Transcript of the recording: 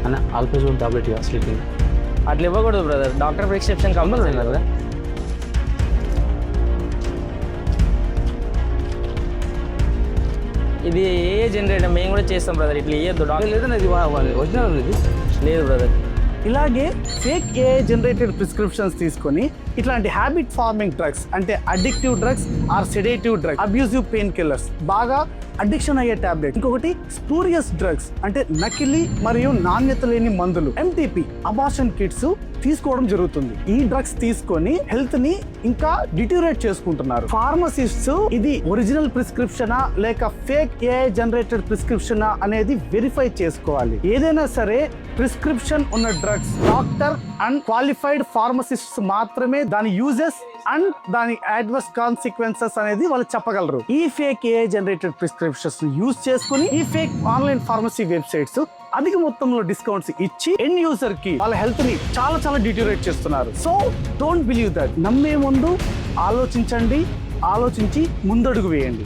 అని ఆల్ప్రజోల్ టాబ్లెట్ ఇవ్వాలి స్లీపింగ్. అట్లా ఇవ్వకూడదు బ్రదర్, డాక్టర్ ప్రిస్క్రిప్షన్ కంపల్సరీ కదా. ఇది ఏ జనరేటర్ మేము కూడా చేస్తాం బ్రదర్, ఇట్లా ఇవ్వద్దు డాక్టర్. లేదని ఇది ఒరిజినల్ ఇది లేదు బ్రదర్. ఇలాగే ఫేక్ ఏఐ జనరేటెడ్ ప్రిస్క్రిప్షన్స్ తీసుకొని ఇట్లాంటి హ్యాబిట్ ఫార్మింగ్ డ్రగ్స్ అంటే addictive drugs or sedative drugs, abusive pain killers, బాగా అడిక్షన్ అయ్యే టాబ్లెట్, ఇంకొకటి స్పూరియస్ డ్రగ్స్ అంటే నకిలీ మరియు నాణ్యత లేని మందులు, ఎంటీపీ అబార్షన్ కిట్స్ తీసుకోవడం జరుగుతుంది. ఈ డ్రగ్స్ తీసుకొని హెల్త్ ని ఇంకా డిటోరేట్ చేసుకుంటున్నారు. ఫార్మసిస్ట్స్ ఇది ఒరిజినల్ ప్రిస్క్రిప్షనా లేక ఫేక్ ఏఐ జనరేటెడ్ ప్రిస్క్రిప్షనా అనేది వెరిఫై చేసుకోవాలి. ఏదైనా సరే ప్రిస్క్రిప్షన్ ఉన్న drugs doctor and qualified pharmacists మాత్రమే దాని యూజెస్ అండ్ దాని అడ్వర్స్ కాన్సిక్వెన్సెస్ అనేది వాళ్ళు చెప్పగలరు. ఈ fake AI generated prescriptions use చేసుకుని ఈ ఫేక్ ఆన్లైన్ ఫార్మసీ వెబ్సైట్స్ అధిక మొత్తంలో డిస్కౌంట్స్ ఇచ్చి ఎండ్ యూజర్ కి వాళ్ళ హెల్త్ ని చాలా డిటోరేట్ చేస్తున్నారు. So don't believe that. నమ్మే ముందు ఆలోచించండి, ఆలోచించి ముందడుగు వేయండి.